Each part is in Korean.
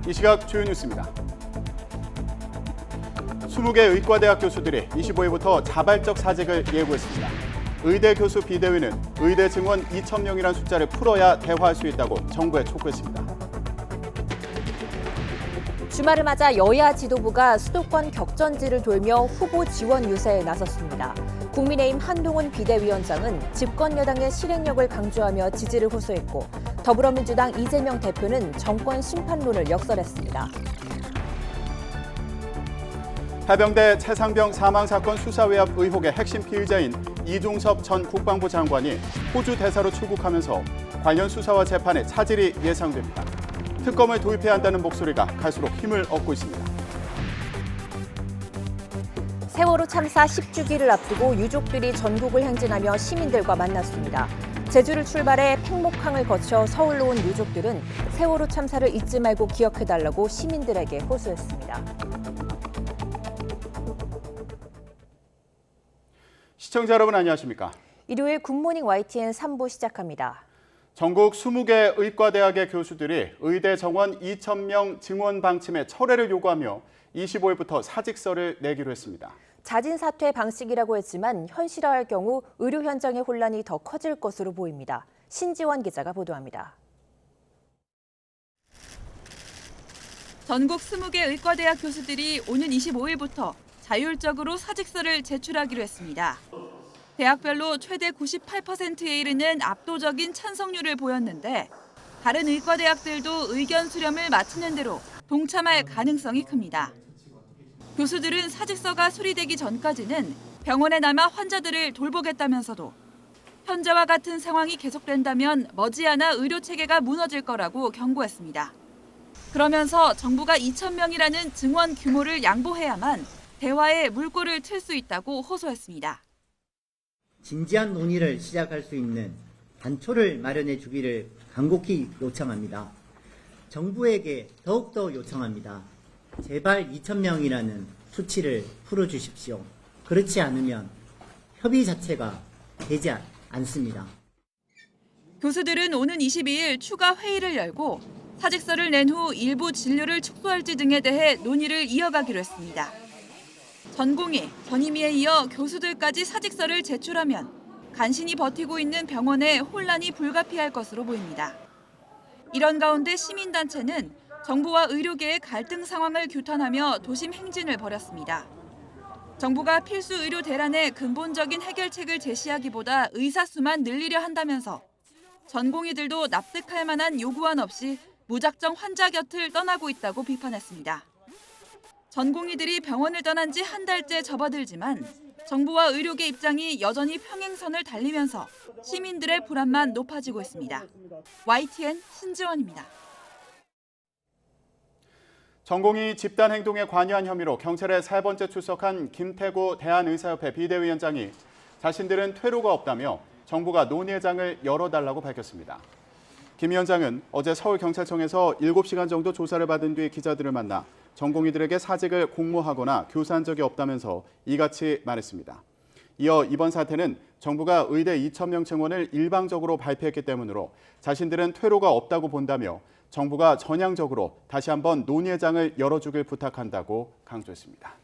이 시각 주요 뉴스입니다. 20개 의과대학 교수들이 25일부터 자발적 사직을 예고했습니다. 의대 교수 비대위는 의대 증원 2,000명이라는 숫자를 풀어야 대화할 수 있다고 정부에 촉구했습니다. 주말을 맞아 여야 지도부가 수도권 격전지를 돌며 후보 지원 유세에 나섰습니다. 국민의힘 한동훈 비대위원장은 집권 여당의 실행력을 강조하며 지지를 호소했고 더불어민주당 이재명 대표는 정권 심판론을 역설했습니다. 해병대 최상병 사망 사건 수사 외압 의혹의 핵심 피의자인 이종섭 전 국방부 장관이 호주 대사로 출국하면서 관련 수사와 재판에 차질이 예상됩니다. 특검을 도입해야 한다는 목소리가 갈수록 힘을 얻고 있습니다. 세월호 참사 10주기를 앞두고 유족들이 전국을 행진하며 시민들과 만났습니다. 제주를 출발해 팽목항을 거쳐 서울로 온 유족들은 세월호 참사를 잊지 말고 기억해달라고 시민들에게 호소했습니다. 시청자 여러분 안녕하십니까? 일요일 굿모닝 YTN 3부 시작합니다. 전국 20개 의과대학의 교수들이 의대 정원 2,000명 증원 방침의 철회를 요구하며 25일부터 사직서를 내기로 했습니다. 잦은 사퇴 방식이라고 했지만 현실화할 경우 의료 현장의 혼란이 더 커질 것으로 보입니다. 신지원 기자가 보도합니다. 전국 20개 의과대학 교수들이 오는 25일부터 자율적으로 사직서를 제출하기로 했습니다. 대학별로 최대 98%에 이르는 압도적인 찬성률을 보였는데 다른 의과대학들도 의견 수렴을 마치는 대로 동참할 가능성이 큽니다. 교수들은 사직서가 수리되기 전까지는 병원에 남아 환자들을 돌보겠다면서도 현재와 같은 상황이 계속된다면 머지않아 의료 체계가 무너질 거라고 경고했습니다. 그러면서 정부가 2,000명이라는 증원 규모를 양보해야만 대화에 물꼬를 틀 수 있다고 호소했습니다. 진지한 논의를 시작할 수 있는 단초를 마련해 주기를 간곡히 요청합니다. 정부에게 더욱더 요청합니다. 제발 2,000명이라는 수치를 풀어주십시오. 그렇지 않으면 협의 자체가 되지 않습니다. 교수들은 오는 22일 추가 회의를 열고 사직서를 낸 후 일부 진료를 축소할지 등에 대해 논의를 이어가기로 했습니다. 전공의, 전임의에 이어 교수들까지 사직서를 제출하면 간신히 버티고 있는 병원에 혼란이 불가피할 것으로 보입니다. 이런 가운데 시민단체는 정부와 의료계의 갈등 상황을 규탄하며 도심 행진을 벌였습니다. 정부가 필수 의료 대란의 근본적인 해결책을 제시하기보다 의사 수만 늘리려 한다면서 전공의들도 납득할 만한 요구안 없이 무작정 환자 곁을 떠나고 있다고 비판했습니다. 전공의들이 병원을 떠난 지 한 달째 접어들지만 정부와 의료계 입장이 여전히 평행선을 달리면서 시민들의 불안만 높아지고 있습니다. YTN 신지원입니다. 전공의 집단 행동에 관여한 혐의로 경찰에 3번째 출석한 김태구 대한의사협회 비대위원장이 자신들은 퇴로가 없다며 정부가 논의회장을 열어달라고 밝혔습니다. 김 위원장은 어제 서울경찰청에서 7시간 정도 조사를 받은 뒤 기자들을 만나 전공의들에게 사직을 공모하거나 교사한 적이 없다면서 이같이 말했습니다. 이어 이번 사태는 정부가 의대 2,000명 증원을 일방적으로 발표했기 때문으로 자신들은 퇴로가 없다고 본다며 정부가 전향적으로 다시 한번 논의회장을 열어주길 부탁한다고 강조했습니다.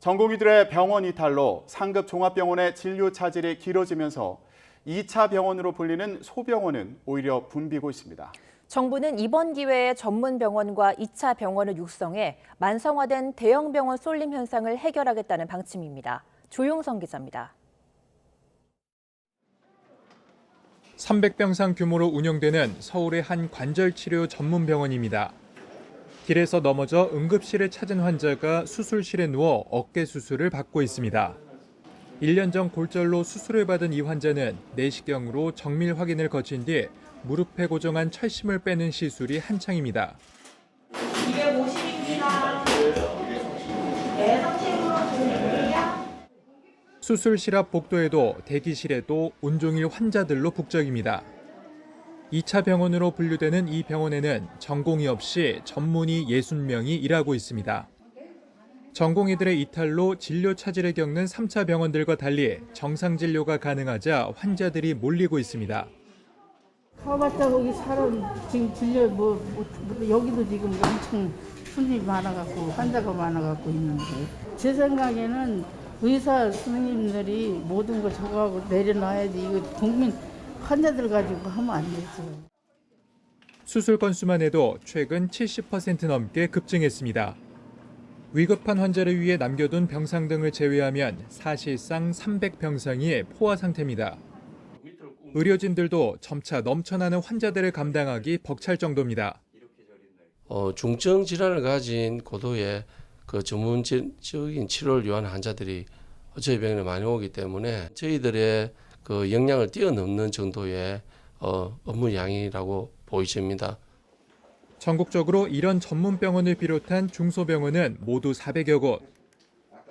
전공의들의 병원 이탈로 상급 종합병원의 진료 차질이 길어지면서 2차 병원으로 불리는 소병원은 오히려 붐비고 있습니다. 정부는 이번 기회에 전문 병원과 2차 병원을 육성해 만성화된 대형 병원 쏠림 현상을 해결하겠다는 방침입니다. 조용성 기자입니다. 300병상 규모로 운영되는 서울의 한 관절치료 전문 병원입니다. 길에서 넘어져 응급실을 찾은 환자가 수술실에 누워 어깨 수술을 받고 있습니다. 1년 전 골절로 수술을 받은 이 환자는 내시경으로 정밀 확인을 거친 뒤 무릎에 고정한 철심을 빼는 시술이 한창입니다. 250입니다. 네, 선생님으로 드릴게요. 수술실 앞 복도에도 대기실에도 온종일 환자들로 북적입니다. 2차 병원으로 분류되는 이 병원에는 전공의 없이 전문의 60명이 일하고 있습니다. 전공의들의 이탈로 진료 차질을 겪는 3차 병원들과 달리 정상 진료가 가능하자 환자들이 몰리고 있습니다. 가봤자 거기 사람 지금 진료 여기도 지금 엄청 손님이 많아갖고 환자가 많아갖고 있는데 제 생각에는 의사 선생님들이 모든 거 저거하고 내려놔야지 이거 국민 환자들 가지고 하면 안 되죠. 수술 건수만 해도 최근 70% 넘게 급증했습니다. 위급한 환자를 위해 남겨둔 병상 등을 제외하면 사실상 300병상이 포화 상태입니다. 의료진들도 점차 넘쳐나는 환자들을 감당하기 벅찰 정도입니다. 중증 질환을 가진 고도의 그 전문적인 치료를 요하는 환자들이 저희 병원에 많이 오기 때문에 저희들의 그 역량을 뛰어넘는 정도의 업무 양이라고 보여집니다. 전국적으로 이런 전문 병원을 비롯한 중소병원은 모두 400여 곳.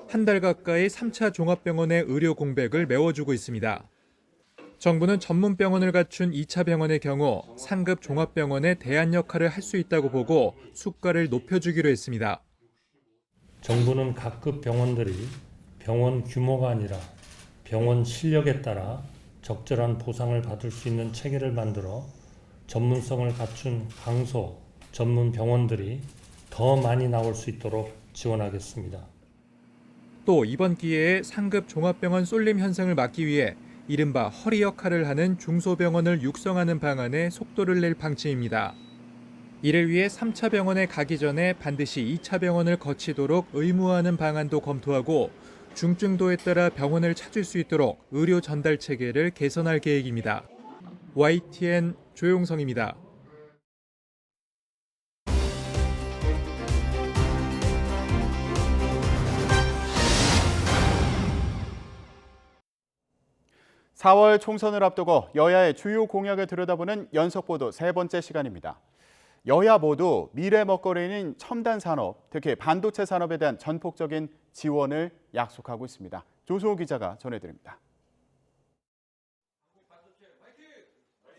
한 달 가까이 3차 종합병원의 의료 공백을 메워주고 있습니다. 정부는 전문 병원을 갖춘 2차 병원의 경우 상급 종합병원의 대안 역할을 할 수 있다고 보고 수가를 높여주기로 했습니다. 정부는 각급 병원들이 병원 규모가 아니라 병원 실력에 따라 적절한 보상을 받을 수 있는 체계를 만들어 전문성을 갖춘 강소 전문 병원들이 더 많이 나올 수 있도록 지원하겠습니다. 또 이번 기회에 상급 종합병원 쏠림 현상을 막기 위해 이른바 허리 역할을 하는 중소병원을 육성하는 방안에 속도를 낼 방침입니다. 이를 위해 3차 병원에 가기 전에 반드시 2차 병원을 거치도록 의무화하는 방안도 검토하고 중증도에 따라 병원을 찾을 수 있도록 의료 전달 체계를 개선할 계획입니다. YTN 조용성입니다. (4월) 총선을 앞두고 여야의 주요 공약을 들여다보는 연속보도 세 번째 시간입니다. 여야 모두 미래 먹거리인 첨단 산업, 특히 반도체 산업에 대한 전폭적인 지원을 약속하고 있습니다. 조수호 기자가 전해드립니다.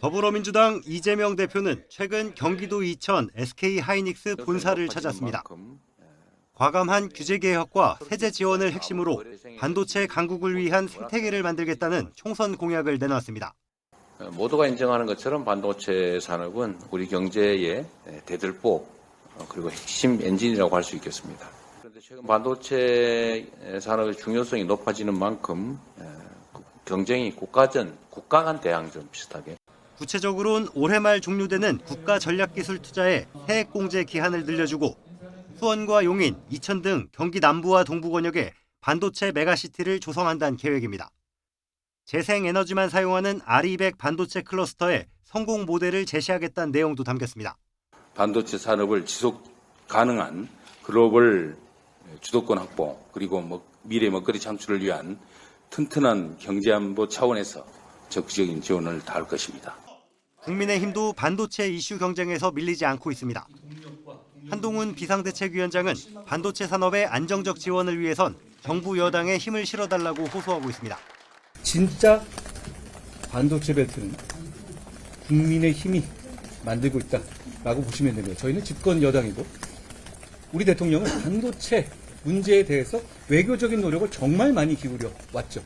더불어민주당 이재명 대표는 최근 경기도 이천 SK하이닉스 본사를 찾았습니다. 과감한 규제 개혁과 세제 지원을 핵심으로 반도체 강국을 위한 생태계를 만들겠다는 총선 공약을 내놨습니다. 모두가 인정하는 것처럼 반도체 산업은 우리 경제의 대들보 그리고 핵심 엔진이라고 할 수 있겠습니다. 그런데 최근 반도체 산업의 중요성이 높아지는 만큼 경쟁이 국가 간 대항전 비슷하게. 구체적으로는 올해 말 종료되는 국가 전략기술 투자에 해액공제 기한을 늘려주고 수원과 용인, 이천 등 경기 남부와 동부 권역에 반도체 메가시티를 조성한다는 계획입니다. 재생에너지만 사용하는 R200 반도체 클러스터의 성공 모델을 제시하겠다는 내용도 담겼습니다. 반도체 산업을 지속 가능한 글로벌 주도권 확보 그리고 미래 먹거리 창출을 위한 튼튼한 경제안보 차원에서 적극적인 지원을 다할 것입니다. 국민의힘도 반도체 이슈 경쟁에서 밀리지 않고 있습니다. 한동훈 비상대책위원장은 반도체 산업의 안정적 지원을 위해선 정부 여당에 힘을 실어달라고 호소하고 있습니다. 진짜 반도체 벨트는 국민의힘이 만들고 있다라고 보시면 됩니다. 저희는 집권 여당이고 우리 대통령은 반도체 문제에 대해서 외교적인 노력을 정말 많이 기울여 왔죠.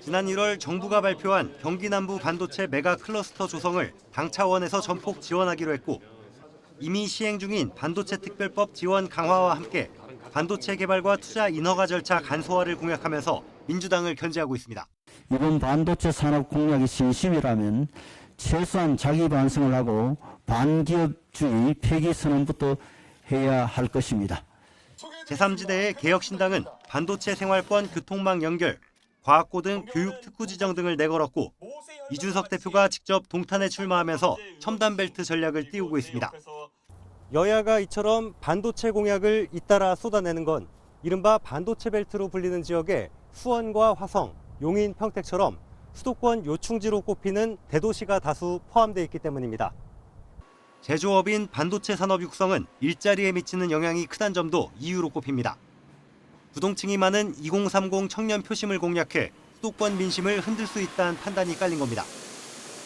지난 1월 정부가 발표한 경기 남부 반도체 메가 클러스터 조성을 당 차원에서 전폭 지원하기로 했고 이미 시행 중인 반도체 특별법 지원 강화와 함께 반도체 개발과 투자 인허가 절차 간소화를 공약하면서 민주당을 견제하고 있습니다. 이번 반도체 산업 공약이 진심이라면 최소한 자기 반성을 하고 반기업주의 폐기 선언부터 해야 할 것입니다. 제3지대의 개혁신당은 반도체 생활권 교통망 연결, 과학고 등 교육 특구 지정 등을 내걸었고 이준석 대표가 직접 동탄에 출마하면서 첨단 벨트 전략을 띄우고 있습니다. 여야가 이처럼 반도체 공약을 잇따라 쏟아내는 건 이른바 반도체 벨트로 불리는 지역에 수원과 화성, 용인, 평택처럼 수도권 요충지로 꼽히는 대도시가 다수 포함되어 있기 때문입니다. 제조업인 반도체 산업 육성은 일자리에 미치는 영향이 크다는 점도 이유로 꼽힙니다. 부동층이 많은 2030 청년 표심을 공략해 수도권 민심을 흔들 수 있다는 판단이 깔린 겁니다.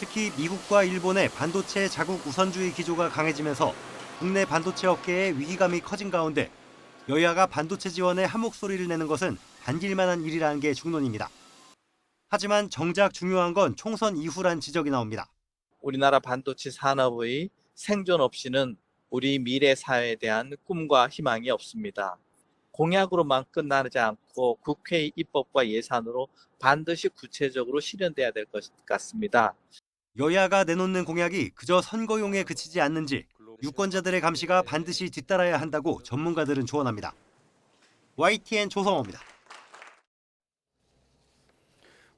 특히 미국과 일본의 반도체 자국 우선주의 기조가 강해지면서 국내 반도체 업계의 위기감이 커진 가운데 여야가 반도체 지원에 한 목소리를 내는 것은 반길만한 일이라는 게 중론입니다. 하지만 정작 중요한 건 총선 이후란 지적이 나옵니다. 우리나라 반도체 산업의 생존 없이는 우리 미래 사회에 대한 꿈과 희망이 없습니다. 공약으로만 끝나지 않고 국회 입법과 예산으로 반드시 구체적으로 실현돼야 될 것 같습니다. 여야가 내놓는 공약이 그저 선거용에 그치지 않는지 유권자들의 감시가 반드시 뒤따라야 한다고 전문가들은 조언합니다. YTN 조성호입니다.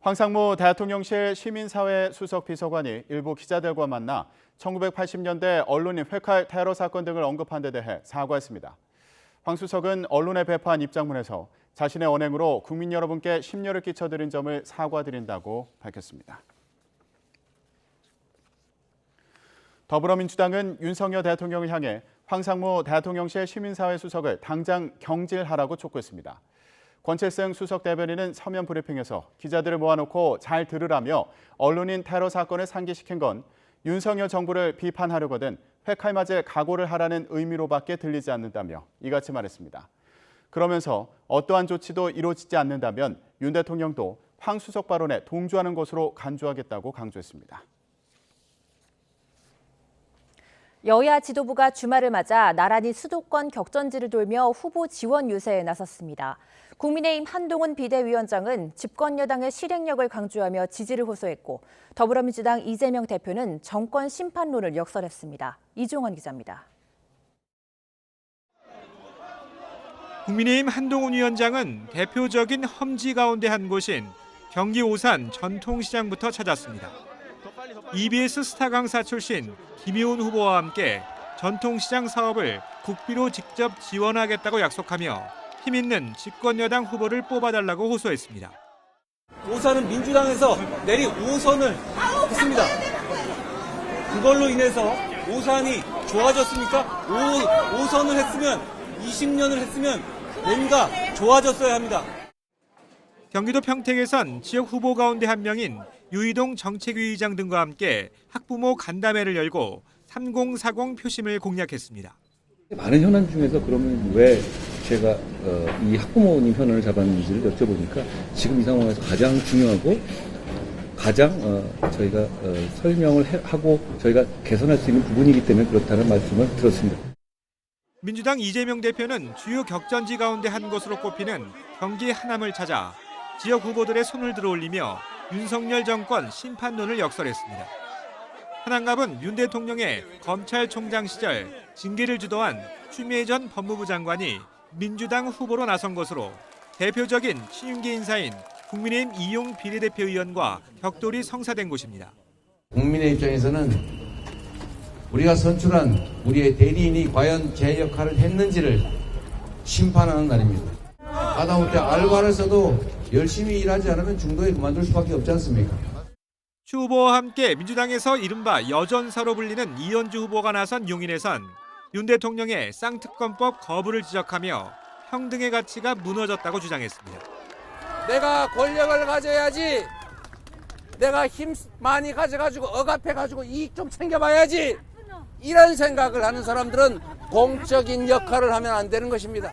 황상무 대통령실 시민사회 수석 비서관이 일부 기자들과 만나 1980년대 언론인 회칼 테러 사건 등을 언급한 데 대해 사과했습니다. 황 수석은 언론에 배포한 입장문에서 자신의 언행으로 국민 여러분께 심려를 끼쳐드린 점을 사과드린다고 밝혔습니다. 더불어민주당은 윤석열 대통령을 향해 황상무 대통령실 시민사회 수석을 당장 경질하라고 촉구했습니다. 권칠승 수석 대변인은 서면 브리핑에서 기자들을 모아놓고 잘 들으라며 언론인 테러 사건을 상기시킨 건 윤석열 정부를 비판하려거든 회칼 맞을 각오를 하라는 의미로밖에 들리지 않는다며 이같이 말했습니다. 그러면서 어떠한 조치도 이루어지지 않는다면 윤 대통령도 황 수석 발언에 동조하는 것으로 간주하겠다고 강조했습니다. 여야 지도부가 주말을 맞아 나란히 수도권 격전지를 돌며 후보 지원 유세에 나섰습니다. 국민의힘 한동훈 비대위원장은 집권 여당의 실행력을 강조하며 지지를 호소했고 더불어민주당 이재명 대표는 정권 심판론을 역설했습니다. 이종원 기자입니다. 국민의힘 한동훈 위원장은 대표적인 험지 가운데 한 곳인 경기 오산 전통시장부터 찾았습니다. EBS 스타 강사 출신 김희훈 후보와 함께 전통시장 사업을 국비로 직접 지원하겠다고 약속하며 힘있는 집권여당 후보를 뽑아달라고 호소했습니다. 오산은 민주당에서 내리 5선을 했습니다. 그걸로 인해서 오산이 좋아졌습니까? 5선을 했으면 20년을 했으면 뭔가 좋아졌어야 합니다. 경기도 평택에선 지역 후보 가운데 한 명인 유이동 정책위 의장 등과 함께 학부모 간담회를 열고 3040 표심을 공략했습니다. 많은 현안 중에서 그러면 왜 제가 이 학부모님 현안을 잡았는지를 여쭤보니까 지금 이 상황에서 가장 중요하고 가장 저희가 설명을 하고 저희가 개선할 수 있는 부분이기 때문에 그렇다는 말씀을 들었습니다. 민주당 이재명 대표는 주요 격전지 가운데 한 곳으로 꼽히는 경기 하남을 찾아 지역 후보들의 손을 들어올리며 윤석열 정권 심판론을 역설했습니다. 하남갑은 윤 대통령의 검찰총장 시절 징계를 주도한 추미애 전 법무부 장관이 민주당 후보로 나선 것으로 대표적인 친윤계 인사인 국민의힘 이용 비례대표 의원과 격돌이 성사된 곳입니다. 국민의 입장에서는 우리가 선출한 우리의 대리인이 과연 제 역할을 했는지를 심판하는 날입니다. 하다못해 알바를 써도 열심히 일하지 않으면 중도에 그만둘 수밖에 없지 않습니까? 추 후보와 함께 민주당에서 이른바 여전사로 불리는 이현주 후보가 나선 용인에선 윤 대통령의 쌍특검법 거부를 지적하며 평등의 가치가 무너졌다고 주장했습니다. 내가 권력을 가져야지, 내가 힘 많이 가져가지고 억압해가지고 이익 좀 챙겨봐야지, 이런 생각을 하는 사람들은 공적인 역할을 하면 안 되는 것입니다.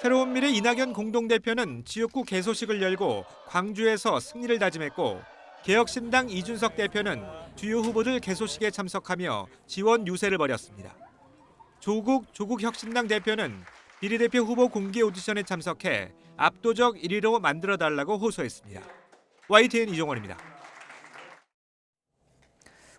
새로운 미래 이낙연 공동대표는 지역구 개소식을 열고 광주에서 승리를 다짐했고 개혁신당 이준석 대표는 주요 후보들 개소식에 참석하며 지원 유세를 벌였습니다. 조국 혁신당 대표는 비례대표 후보 공개 오디션에 참석해 압도적 1위로 만들어달라고 호소했습니다. YTN 이종원입니다.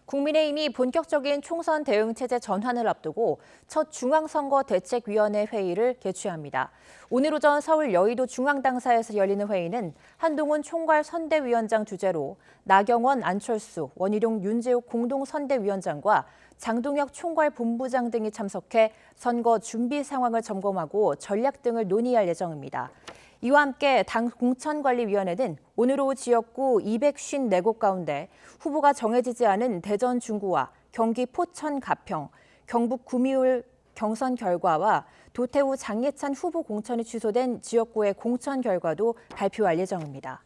국민의힘이 본격적인 총선 대응 체제 전환을 앞두고 첫 중앙선거대책위원회 회의를 개최합니다. 오늘 오전 서울 여의도 중앙당사에서 열리는 회의는 한동훈 총괄선대위원장 주재로 나경원, 안철수, 원희룡, 윤재욱 공동선대위원장과 장동혁 총괄본부장 등이 참석해 선거 준비 상황을 점검하고 전략 등을 논의할 예정입니다. 이와 함께 당 공천관리위원회는 오늘 오후 지역구 254곳 가운데 후보가 정해지지 않은 대전 중구와 경기 포천 가평, 경북 구미울 경선 결과와 도태우 장예찬 후보 공천이 취소된 지역구의 공천 결과도 발표할 예정입니다.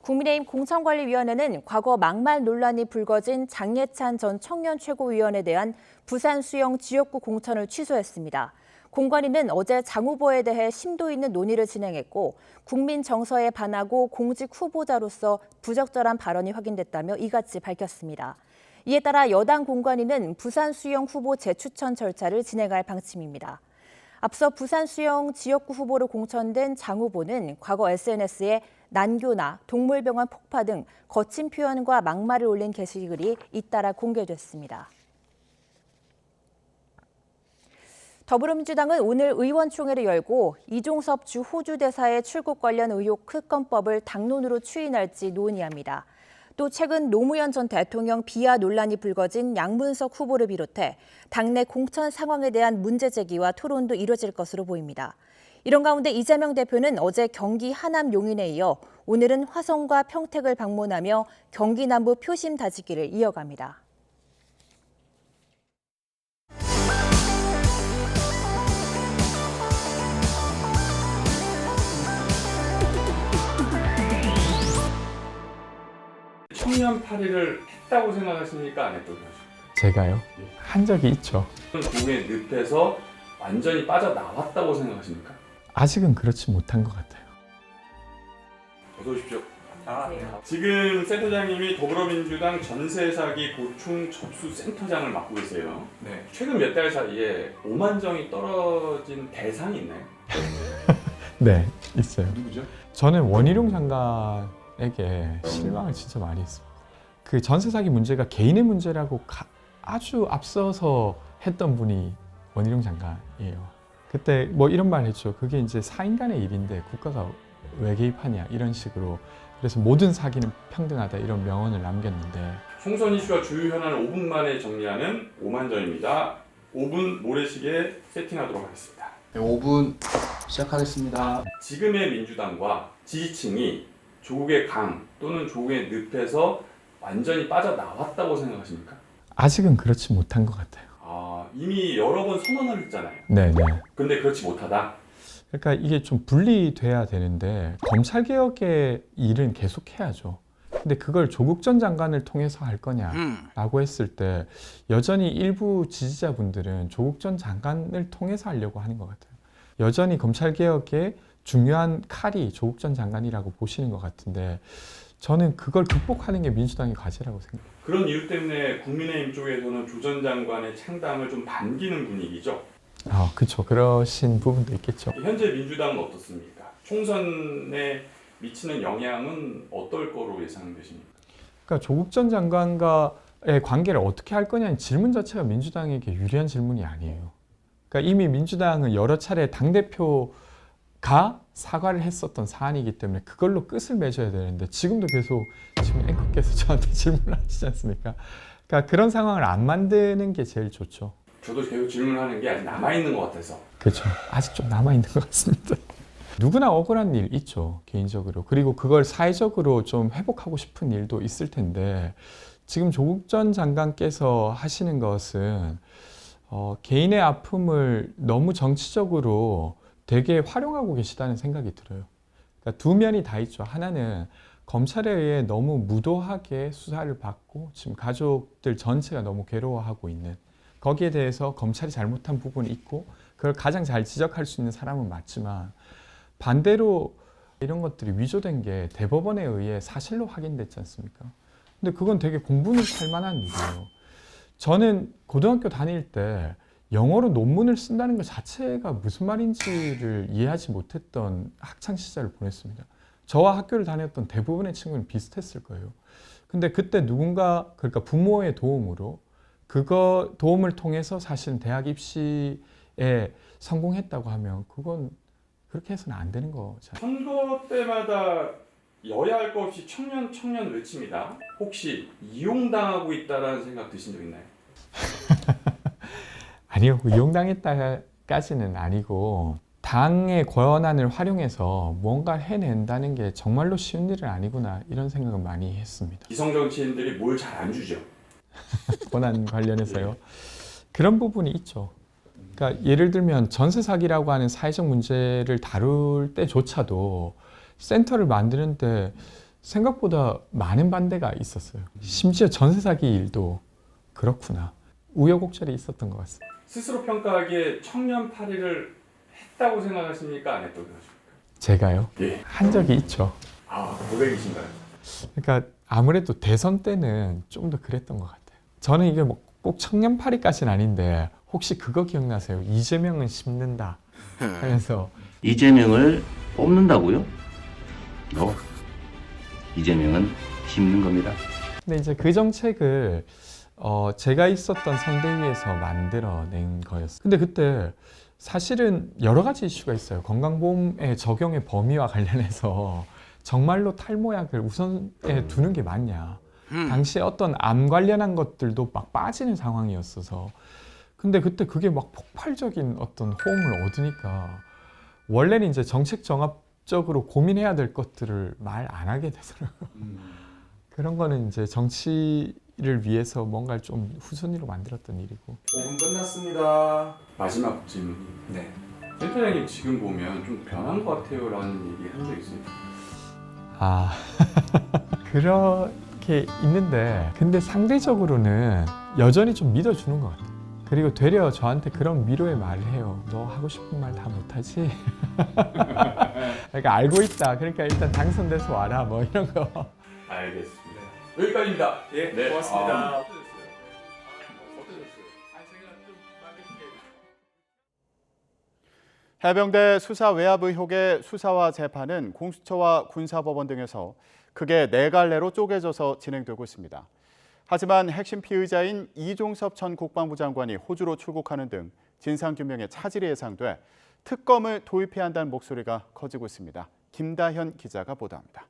국민의힘 공천관리위원회는 과거 막말 논란이 불거진 장예찬 전 청년 최고위원에 대한 부산 수영 지역구 공천을 취소했습니다. 공관위는 어제 장 후보에 대해 심도 있는 논의를 진행했고 국민 정서에 반하고 공직 후보자로서 부적절한 발언이 확인됐다며 이같이 밝혔습니다. 이에 따라 여당 공관위는 부산 수영 후보 재추천 절차를 진행할 방침입니다. 앞서 부산 수영 지역구 후보로 공천된 장 후보는 과거 SNS에 난교나 동물병원 폭파 등 거친 표현과 막말을 올린 게시글이 잇따라 공개됐습니다. 더불어민주당은 오늘 의원총회를 열고 이종섭 주 호주 대사의 출국 관련 의혹 특검법을 당론으로 추인할지 논의합니다. 또 최근 노무현 전 대통령 비하 논란이 불거진 양문석 후보를 비롯해 당내 공천 상황에 대한 문제 제기와 토론도 이뤄질 것으로 보입니다. 이런 가운데 이재명 대표는 어제 경기 하남 용인에 이어 오늘은 화성과 평택을 방문하며 경기 남부 표심 다지기를 이어갑니다. 청년 파리를 했다고 생각하십니까? 안 했다고 생각하십니까? 제가요? 한 적이 있죠. 공의 늪에서 완전히 빠져나왔다고 생각하십니까? 아직은 그렇지 못한 것 같아요. 어서 오십시오. 지금 센터장님이 더불어민주당 전세 사기 고충 접수 센터장을 맡고 계세요. 네. 최근 몇 달 사이에 오만정이 떨어진 대상이 있나요? 네, 있어요. 누구죠? 저는 원희룡 장관에게 실망을 진짜 많이 했습니다. 그 전세 사기 문제가 개인의 문제라고 아주 앞서서 했던 분이 원희룡 장관이에요. 그때 뭐 이런 말 했죠. 그게 이제 사인 간의 일인데 국가가 왜 개입하냐 이런 식으로. 그래서 모든 사기는 평등하다 이런 명언을 남겼는데 총선 이슈와 주요 현안을 5분 만에 정리하는 오만정입니다. 5분 모래시계 세팅하도록 하겠습니다. 네, 5분 시작하겠습니다. 지금의 민주당과 지지층이 조국의 강 또는 조국의 늪에서 완전히 빠져나왔다고 생각하십니까? 아직은 그렇지 못한 것 같아요. 이미 여러 번 선언을 했잖아요. 네네. 근데 그렇지 못하다? 그러니까 이게 좀 분리돼야 되는데 검찰개혁의 일은 계속해야죠. 근데 그걸 조국 전 장관을 통해서 할 거냐라고 했을 때 여전히 일부 지지자분들은 조국 전 장관을 통해서 하려고 하는 것 같아요. 여전히 검찰개혁의 중요한 칼이 조국 전 장관이라고 보시는 것 같은데 저는 그걸 극복하는 게 민주당의 과제라고 생각해요. 그런 이유 때문에 국민의힘 쪽에서는 조 전 장관의 창당을 좀 반기는 분위기죠? 그렇죠. 그러신 부분도 있겠죠. 현재 민주당은 어떻습니까? 총선에 미치는 영향은 어떨 거로 예상되십니까? 그러니까 조국 전 장관과의 관계를 어떻게 할 거냐는 질문 자체가 민주당에게 유리한 질문이 아니에요. 그러니까 이미 민주당은 여러 차례 당대표가 사과를 했었던 사안이기 때문에 그걸로 끝을 맺어야 되는데 지금도 계속 지금 앵커께서 저한테 질문을 하시지 않습니까? 그러니까 그런 상황을 안 만드는 게 제일 좋죠. 저도 계속 질문하는 게 아직 남아있는 것 같아서. 그렇죠. 아직 좀 남아있는 것 같습니다. 누구나 억울한 일 있죠, 개인적으로. 그리고 그걸 사회적으로 좀 회복하고 싶은 일도 있을 텐데 지금 조국 전 장관께서 하시는 것은 개인의 아픔을 너무 정치적으로 되게 활용하고 계시다는 생각이 들어요. 그러니까 두 면이 다 있죠. 하나는 검찰에 의해 너무 무도하게 수사를 받고 지금 가족들 전체가 너무 괴로워하고 있는 거기에 대해서 검찰이 잘못한 부분이 있고 그걸 가장 잘 지적할 수 있는 사람은 맞지만 반대로 이런 것들이 위조된 게 대법원에 의해 사실로 확인됐지 않습니까? 근데 그건 되게 공분을 살 만한 일이에요. 저는 고등학교 다닐 때 영어로 논문을 쓴다는 것 자체가 무슨 말인지를 이해하지 못했던 학창시절을 보냈습니다. 저와 학교를 다녔던 대부분의 친구는 비슷했을 거예요. 근데 그때 누군가, 그러니까 부모의 도움으로 그거 도움을 통해서 사실은 대학 입시에 성공했다고 하면 그건 그렇게 해서는 안 되는 거잖아요. 선거 때마다 여야 할 것 없이 청년 외칩니다. 혹시 이용당하고 있다라는 생각 드신 적 있나요? 아니요. 이용당했다까지는 아니고 당의 권한을 활용해서 뭔가를 해낸다는 게 정말로 쉬운 일은 아니구나 이런 생각을 많이 했습니다. 기성 정치인들이 뭘 잘 안 주죠? 권한 관련해서요. 그런 부분이 있죠. 그러니까 예를 들면 전세 사기라고 하는 사회적 문제를 다룰 때조차도 센터를 만드는데 생각보다 많은 반대가 있었어요. 심지어 전세 사기 일도 그렇구나. 우여곡절이 있었던 것 같습니다. 스스로 평가하기에 청년 파리를 했다고 생각하십니까? 안 했다고 생각하십니까? 제가요? 예. 한 적이 있죠. 아, 고백이신가요? 그러니까 아무래도 대선 때는 좀 더 그랬던 것 같아요. 저는 이게 뭐 꼭 청년 파리까지는 아닌데 혹시 그거 기억나세요? 이재명은 씹는다 하면서 이재명을 뽑는다고요? 이재명은 씹는 겁니다. 근데 이제 그 정책을 제가 있었던 선대위에서 만들어낸 거였어요. 근데 그때 사실은 여러 가지 이슈가 있어요. 건강보험의 적용의 범위와 관련해서 정말로 탈모약을 우선에 두는 게 맞냐. 당시에 어떤 암 관련한 것들도 막 빠지는 상황이었어서. 근데 그때 그게 막 폭발적인 어떤 호응을 얻으니까 원래는 이제 정책 정합적으로 고민해야 될 것들을 말 안 하게 되더라고요. 그런 거는 이제 정치를 위해서 뭔가를 좀 후순위로 만들었던 일이고. 5분 끝났습니다. 마지막 질문. 네. 센터장님 지금 보면 좀 변한 것 같아요라는 얘기 한 적 있어요? 아 그렇게 있는데 근데 상대적으로는 여전히 좀 믿어주는 것 같아요. 그리고 되려 저한테 그런 위로의 말을 해요. 너 하고 싶은 말 다 못하지? 그러니까 알고 있다. 그러니까 일단 당선돼서 와라 뭐 이런 거. 알겠습니다. 여기까지입니다. 예, 네, 고맙습니다. 해병대 수사 외압 의혹의 수사와 재판은 공수처와 군사법원 등에서 크게 4갈래로 쪼개져서 진행되고 있습니다. 하지만 핵심 피의자인 이종섭 전 국방부 장관이 호주로 출국하는 등 진상규명에 차질이 예상돼 특검을 도입해야 한다는 목소리가 커지고 있습니다. 김다현 기자가 보도합니다.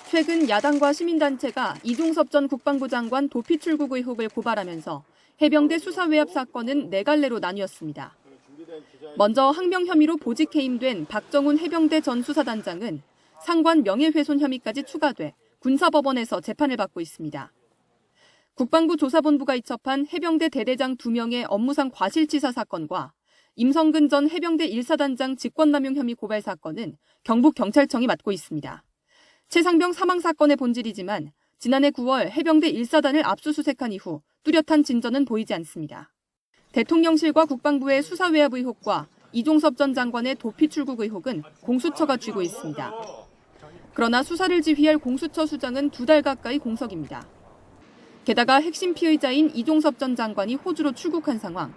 최근 야당과 시민단체가 이종섭 전 국방부 장관 도피 출국 의혹을 고발하면서 해병대 수사 외압 사건은 4갈래로 나뉘었습니다. 먼저 항명 혐의로 보직 해임된 박정훈 해병대 전 수사단장은 상관 명예훼손 혐의까지 추가돼 군사법원에서 재판을 받고 있습니다. 국방부 조사본부가 이첩한 해병대 대대장 2명의 업무상 과실치사 사건과 임성근 전 해병대 1사단장 직권남용 혐의 고발 사건은 경북경찰청이 맡고 있습니다. 최상병 사망 사건의 본질이지만 지난해 9월 해병대 1사단을 압수수색한 이후 뚜렷한 진전은 보이지 않습니다. 대통령실과 국방부의 수사 외압 의혹과 이종섭 전 장관의 도피 출국 의혹은 공수처가 쥐고 있습니다. 그러나 수사를 지휘할 공수처 수장은 2달 가까이 공석입니다. 게다가 핵심 피의자인 이종섭 전 장관이 호주로 출국한 상황.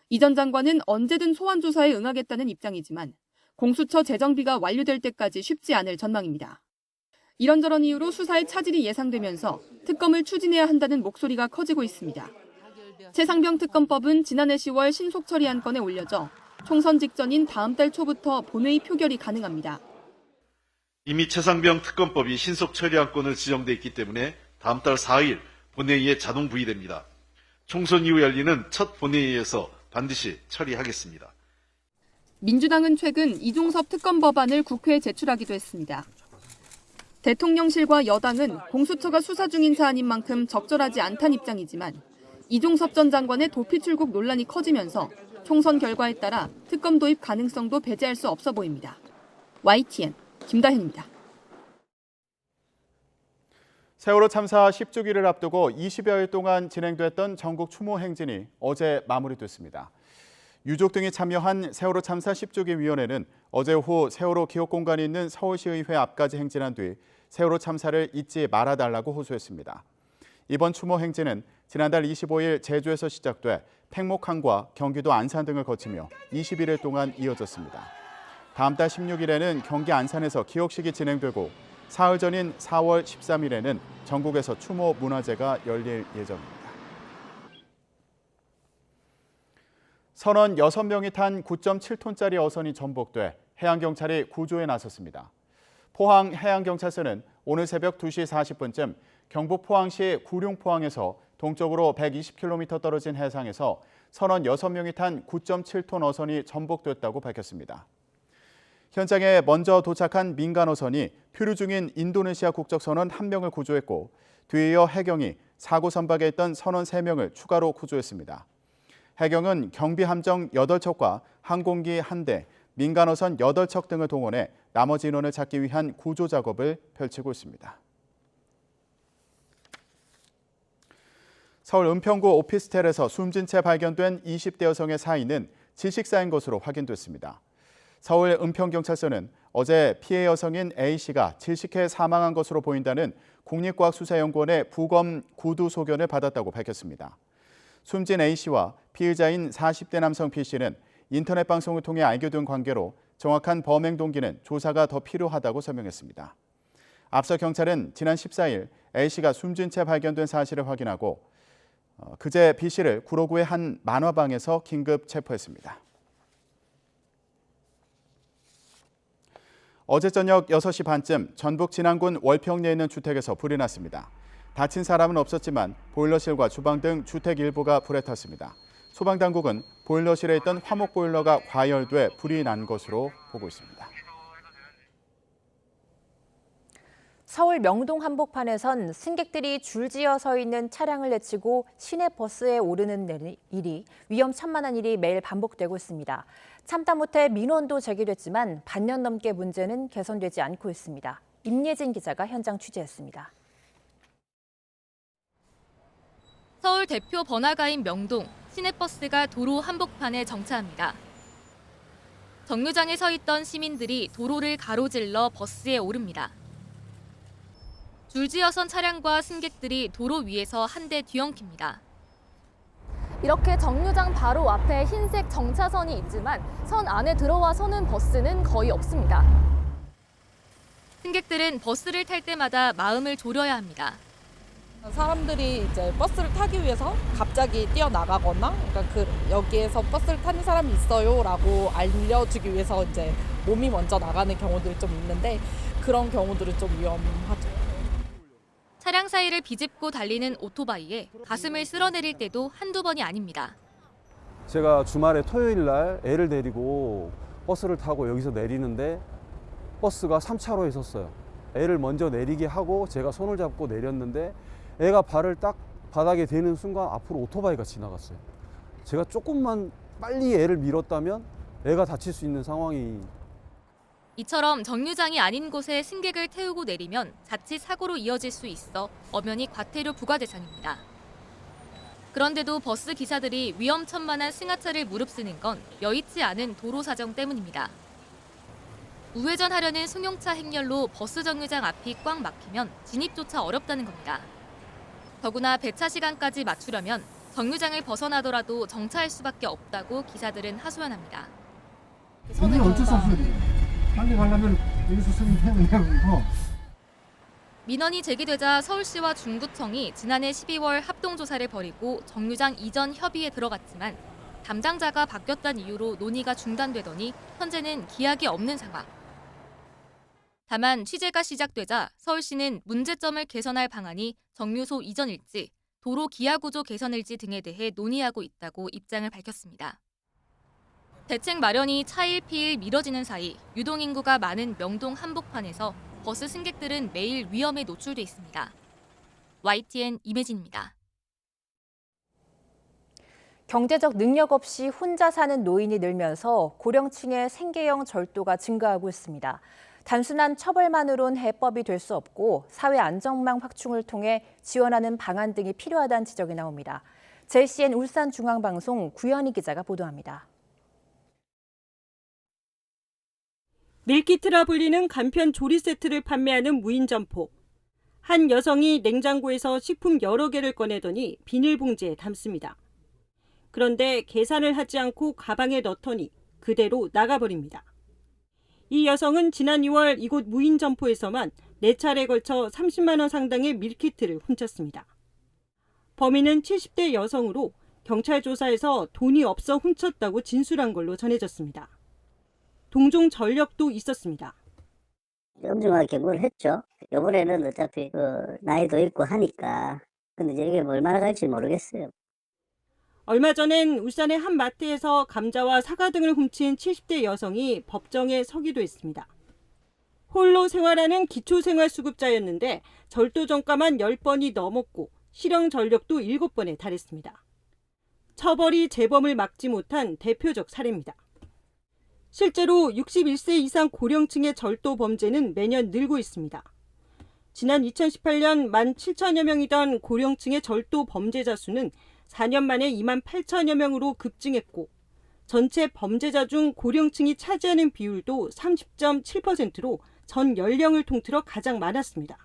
이 전 장관은 언제든 소환 조사에 응하겠다는 입장이지만 공수처 재정비가 완료될 때까지 쉽지 않을 전망입니다. 이런저런 이유로 수사에 차질이 예상되면서 특검을 추진해야 한다는 목소리가 커지고 있습니다. 최상병 특검법은 지난해 10월 신속 처리안건에 올려져 총선 직전인 다음 달 초부터 본회의 표결이 가능합니다. 이미 최상병 특검법이 신속 처리안건으로 지정돼 있기 때문에 다음 달 4일 본회의에 자동 부의됩니다. 총선 이후 열리는 첫 본회의에서 반드시 처리하겠습니다. 민주당은 최근 이종섭 특검 법안을 국회에 제출하기도 했습니다. 대통령실과 여당은 공수처가 수사 중인 사안인 만큼 적절하지 않다는 입장이지만 이종섭 전 장관의 도피 출국 논란이 커지면서 총선 결과에 따라 특검 도입 가능성도 배제할 수 없어 보입니다. YTN 김다현입니다. 세월호 참사 10주기를 앞두고 20여일 동안 진행됐던 전국 추모 행진이 어제 마무리됐습니다. 유족 등이 참여한 세월호 참사 10주기 위원회는 어제 오후 세월호 기억공간이 있는 서울시의회 앞까지 행진한 뒤 세월호 참사를 잊지 말아달라고 호소했습니다. 이번 추모 행진은 지난달 25일 제주에서 시작돼 팽목항과 경기도 안산 등을 거치며 21일 동안 이어졌습니다. 다음 달 16일에는 경기 안산에서 기억식이 진행되고 사흘 전인 4월 13일에는 전국에서 추모 문화제가 열릴 예정입니다. 선원 6명이 탄 9.7톤짜리 어선이 전복돼 해양경찰이 구조에 나섰습니다. 포항 해양경찰서는 오늘 새벽 2시 40분쯤 경북 포항시 구룡포항에서 동쪽으로 120km 떨어진 해상에서 선원 6명이 탄 9.7톤 어선이 전복됐다고 밝혔습니다. 현장에 먼저 도착한 민간 어선이 표류 중인 인도네시아 국적 선원 1명을 구조했고 뒤이어 해경이 사고 선박에 있던 선원 3명을 추가로 구조했습니다. 해경은 경비함정 8척과 항공기 1대, 민간 어선 8척 등을 동원해 나머지 인원을 찾기 위한 구조 작업을 펼치고 있습니다. 서울 은평구 오피스텔에서 숨진 채 발견된 20대 여성의 사인은 질식사인 것으로 확인됐습니다. 서울 은평경찰서는 어제 피해 여성인 A씨가 질식해 사망한 것으로 보인다는 국립과학수사연구원의 부검 구두 소견을 받았다고 밝혔습니다. 숨진 A씨와 피의자인 40대 남성 B씨는 인터넷 방송을 통해 알게 된 관계로 정확한 범행 동기는 조사가 더 필요하다고 설명했습니다. 앞서 경찰은 지난 14일 A씨가 숨진 채 발견된 사실을 확인하고 그제 B씨를 구로구의 한 만화방에서 긴급 체포했습니다. 어제 저녁 6시 반쯤 전북 진안군 월평리에 있는 주택에서 불이 났습니다. 다친 사람은 없었지만 보일러실과 주방 등 주택 일부가 불에 탔습니다. 소방당국은 보일러실에 있던 화목 보일러가 과열돼 불이 난 것으로 보고 있습니다. 서울 명동 한복판에선 승객들이 줄지어 서 있는 차량을 내치고 시내 버스에 오르는 일이 위험천만한 일이 매일 반복되고 있습니다. 참다 못해 민원도 제기됐지만 반년 넘게 문제는 개선되지 않고 있습니다. 임예진 기자가 현장 취재했습니다. 서울 대표 번화가인 명동, 시내버스가 도로 한복판에 정차합니다. 정류장에 서 있던 시민들이 도로를 가로질러 버스에 오릅니다. 줄지어 선 차량과 승객들이 도로 위에서 한 대 뒤엉킵니다. 이렇게 정류장 바로 앞에 흰색 정차선이 있지만 선 안에 들어와 서는 버스는 거의 없습니다. 승객들은 버스를 탈 때마다 마음을 졸여야 합니다. 사람들이 이제 버스를 타기 위해서 갑자기 뛰어나가거나 그러니까 여기에서 버스를 타는 사람이 있어요라고 알려주기 위해서 이제 몸이 먼저 나가는 경우들이 좀 있는데 그런 경우들은 좀 위험하죠. 차량 사이를 비집고 달리는 오토바이에 가슴을 쓸어내릴 때도 한두 번이 아닙니다. 제가 주말에 토요일 날 애를 데리고 버스를 타고 여기서 내리는데 버스가 3차로에 섰어요. 애를 먼저 내리게 하고 제가 손을 잡고 내렸는데 애가 발을 딱 바닥에 대는 순간 앞으로 오토바이가 지나갔어요. 제가 조금만 빨리 애를 밀었다면 애가 다칠 수 있는 상황이. 이처럼 정류장이 아닌 곳에 승객을 태우고 내리면 자칫 사고로 이어질 수 있어 엄연히 과태료 부과 대상입니다. 그런데도 버스 기사들이 위험천만한 승하차를 무릅쓰는 건 여의치 않은 도로 사정 때문입니다. 우회전하려는 승용차 행렬로 버스 정류장 앞이 꽉 막히면 진입조차 어렵다는 겁니다. 더구나 배차 시간까지 맞추려면 정류장을 벗어나더라도 정차할 수밖에 없다고 기사들은 하소연합니다. 이게 어쩔 수 없어요. 빨리 가려면 여기서 서면 태우고. 민원이 제기되자 서울시와 중구청이 지난해 12월 합동조사를 벌이고 정류장 이전 협의에 들어갔지만 담당자가 바뀌었다는 이유로 논의가 중단되더니 현재는 기약이 없는 상황. 다만 취재가 시작되자 서울시는 문제점을 개선할 방안이 정류소 이전일지, 도로 기하구조 개선일지 등에 대해 논의하고 있다고 입장을 밝혔습니다. 대책 마련이 차일피일 미뤄지는 사이 유동인구가 많은 명동 한복판에서 버스 승객들은 매일 위험에 노출돼 있습니다. YTN 임혜진입니다. 경제적 능력 없이 혼자 사는 노인이 늘면서 고령층의 생계형 절도가 증가하고 있습니다. 단순한 처벌만으론 해법이 될 수 없고 사회 안전망 확충을 통해 지원하는 방안 등이 필요하다는 지적이 나옵니다. JCN 울산중앙방송 구현희 기자가 보도합니다. 밀키트라 불리는 간편 조리 세트를 판매하는 무인 점포. 한 여성이 냉장고에서 식품 여러 개를 꺼내더니 비닐봉지에 담습니다. 그런데 계산을 하지 않고 가방에 넣더니 그대로 나가버립니다. 이 여성은 지난 2월 이곳 무인 점포에서만 4차례에 걸쳐 30만 원 상당의 밀키트를 훔쳤습니다. 범인은 70대 여성으로 경찰 조사에서 돈이 없어 훔쳤다고 진술한 걸로 전해졌습니다. 동종 전력도 있었습니다. 엄중하게 뭘 했죠. 이번에는 어차피 나이도 있고 하니까. 근데 이제 이게 얼마나 갈지 모르겠어요. 얼마 전엔 울산의 한 마트에서 감자와 사과 등을 훔친 70대 여성이 법정에 서기도 했습니다. 홀로 생활하는 기초생활수급자였는데 절도 전과만 10번이 넘었고 실형 전력도 7번에 달했습니다. 처벌이 재범을 막지 못한 대표적 사례입니다. 실제로 61세 이상 고령층의 절도 범죄는 매년 늘고 있습니다. 지난 2018년 17,000여 명이던 고령층의 절도 범죄자 수는 4년 만에 28,000여 명으로 급증했고 전체 범죄자 중 고령층이 차지하는 비율도 30.7%로 전 연령을 통틀어 가장 많았습니다.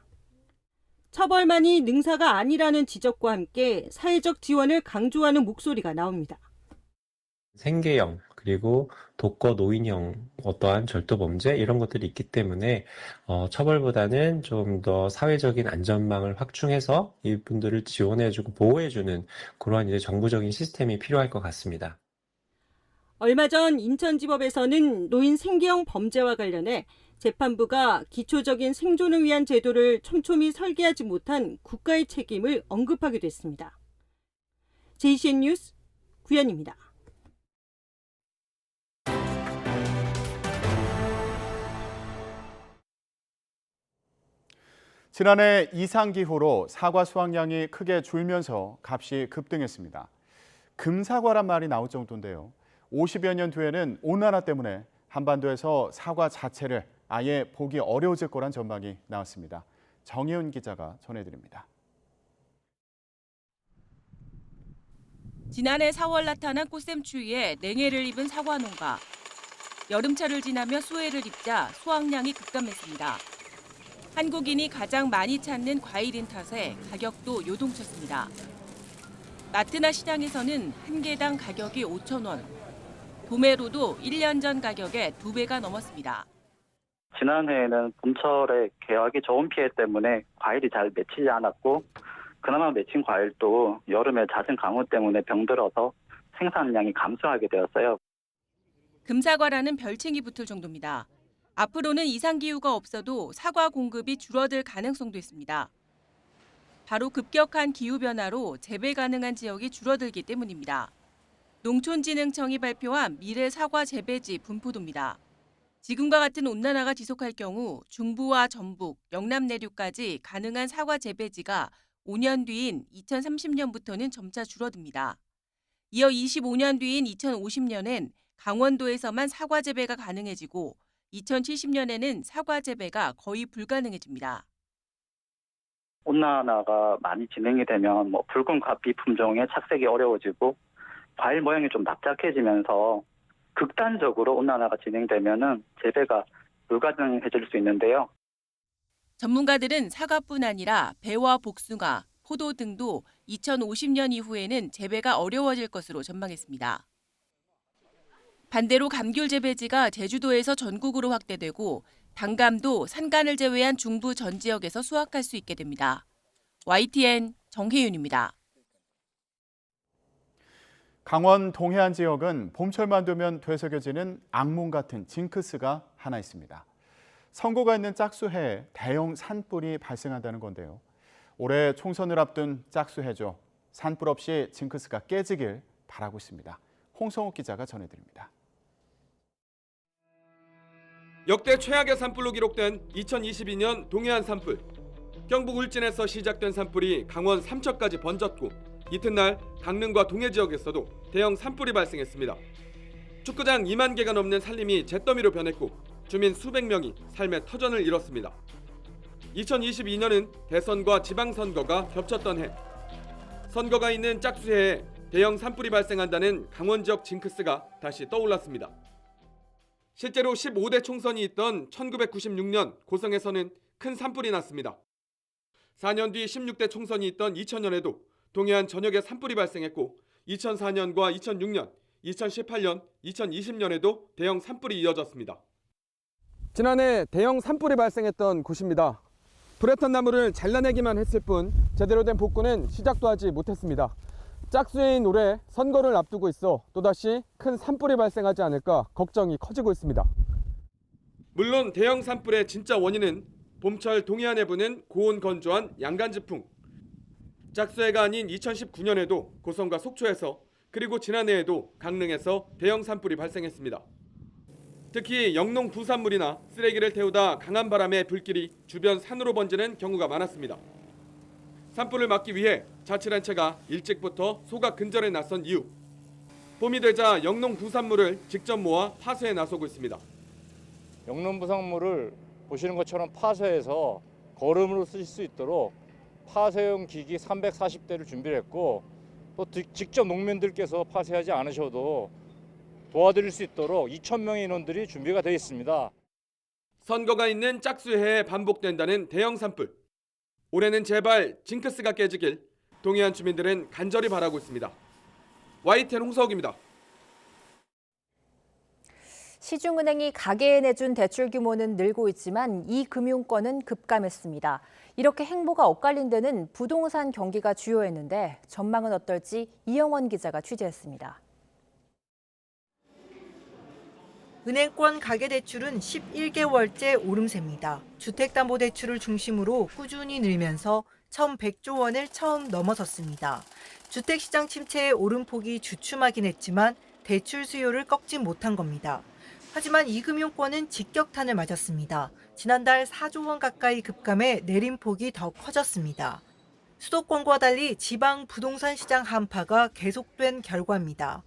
처벌만이 능사가 아니라는 지적과 함께 사회적 지원을 강조하는 목소리가 나옵니다. 생계형 그리고 독거 노인형 어떠한 절도 범죄 이런 것들이 있기 때문에 처벌보다는 좀 더 사회적인 안전망을 확충해서 이분들을 지원해주고 보호해주는 그러한 이제 정부적인 시스템이 필요할 것 같습니다. 얼마 전 인천지법에서는 노인 생계형 범죄와 관련해 재판부가 기초적인 생존을 위한 제도를 촘촘히 설계하지 못한 국가의 책임을 언급하기도 했습니다. JCN 뉴스 구현입니다. 지난해 이상기후로 사과 수확량이 크게 줄면서 값이 급등했습니다. 금사과란 말이 나올 정도인데요. 50여 년 뒤에는 온난화 때문에 한반도에서 사과 자체를 아예 보기 어려워질 거란 전망이 나왔습니다. 정혜은 기자가 전해드립니다. 지난해 4월 나타난 꽃샘추위에 냉해를 입은 사과 농가. 여름철을 지나며 수해를 입자 수확량이 급감했습니다. 한국인이 가장 많이 찾는 과일인 탓에 가격도 요동쳤습니다. 마트나 시장에서는 한 개당 가격이 5,000원. 도매로도 1년 전 가격의 2배가 넘었습니다. 지난해에는 봄철에 개화기 좋은 피해 때문에 과일이 잘 맺히지 않았고 그나마 맺힌 과일도 여름에 잦은 강우 때문에 병들어서 생산량이 감소하게 되었어요. 금사과라는 별칭이 붙을 정도입니다. 앞으로는 이상기후가 없어도 사과 공급이 줄어들 가능성도 있습니다. 바로 급격한 기후변화로 재배 가능한 지역이 줄어들기 때문입니다. 농촌진흥청이 발표한 미래 사과 재배지 분포도입니다. 지금과 같은 온난화가 지속할 경우 중부와 전북, 영남 내륙까지 가능한 사과 재배지가 5년 뒤인 2030년부터는 점차 줄어듭니다. 이어 25년 뒤인 2050년엔 강원도에서만 사과 재배가 가능해지고 2070년에는 사과 재배가 거의 불가능해집니다. 온난화가 많이 진행이 되면 붉은 과피 품종의 착색이 어려워지고 과일 모양이 좀 납작해지면서 극단적으로 온난화가 진행되면은 재배가 불가능해질 수 있는데요. 전문가들은 사과뿐 아니라 배와 복숭아, 포도 등도 2050년 이후에는 재배가 어려워질 것으로 전망했습니다. 반대로 감귤 재배지가 제주도에서 전국으로 확대되고 단감도 산간을 제외한 중부 전 지역에서 수확할 수 있게 됩니다. YTN 정혜윤입니다. 강원 동해안 지역은 봄철만 되면 되새겨지는 악몽 같은 징크스가 하나 있습니다. 선거가 있는 짝수해에 대형 산불이 발생한다는 건데요. 올해 총선을 앞둔 짝수해죠. 산불 없이 징크스가 깨지길 바라고 있습니다. 홍성욱 기자가 전해드립니다. 역대 최악의 산불로 기록된 2022년 동해안 산불. 경북 울진에서 시작된 산불이 강원 삼척까지 번졌고 이튿날 강릉과 동해 지역에서도 대형 산불이 발생했습니다. 축구장 2만 개가 넘는 산림이 잿더미로 변했고 주민 수백 명이 삶의 터전을 잃었습니다. 2022년은 대선과 지방선거가 겹쳤던 해. 선거가 있는 짝수해에 대형 산불이 발생한다는 강원 지역 징크스가 다시 떠올랐습니다. 실제로 15대 총선이 있던 1996년 고성에서는 큰 산불이 났습니다. 4년 뒤 16대 총선이 있던 2000년에도 동해안 전역에 산불이 발생했고 2004년과 2006년, 2018년, 2020년에도 대형 산불이 이어졌습니다. 지난해 대형 산불이 발생했던 곳입니다. 불에 탄 나무를 잘라내기만 했을 뿐 제대로 된 복구는 시작도 하지 못했습니다. 짝수해인 올해 선거를 앞두고 있어 또다시 큰 산불이 발생하지 않을까 걱정이 커지고 있습니다. 물론 대형 산불의 진짜 원인은 봄철 동해안에 부는 고온 건조한 양간지풍. 짝수해가 아닌 2019년에도 고성과 속초에서 그리고 지난해에도 강릉에서 대형 산불이 발생했습니다. 특히 영농 부산물이나 쓰레기를 태우다 강한 바람에 불길이 주변 산으로 번지는 경우가 많았습니다. 산불을 막기 위해 자치단체가 일찍부터 소각 근절에 나선 이유. 봄이 되자 영농 부산물을 직접 모아 파쇄에 나서고 있습니다. 영농 부산물을 보시는 것처럼 파쇄해서 거름으로 쓸 수 있도록 파쇄용 기기 340대를 준비를 했고 또 직접 농민들께서 파쇄하지 않으셔도 도와드릴 수 있도록 2,000명의 인원들이 준비가 되어 있습니다. 선거가 있는 짝수해에 반복된다는 대형 산불. 올해는 제발 징크스가 깨지길 동해안 주민들은 간절히 바라고 있습니다. YTN 홍서욱입니다. 시중은행이 가계에 내준 대출 규모는 늘고 있지만 이 금융권은 급감했습니다. 이렇게 행보가 엇갈린 데는 부동산 경기가 주요했는데 전망은 어떨지 이영원 기자가 취재했습니다. 은행권 가계대출은 11개월째 오름세입니다. 주택담보대출을 중심으로 꾸준히 늘면서 1,100조 원을 처음 넘어섰습니다. 주택시장 침체의 오름폭이 주춤하긴 했지만 대출 수요를 꺾지 못한 겁니다. 하지만 이 금융권은 직격탄을 맞았습니다. 지난달 4조 원 가까이 급감해 내림폭이 더 커졌습니다. 수도권과 달리 지방 부동산 시장 한파가 계속된 결과입니다.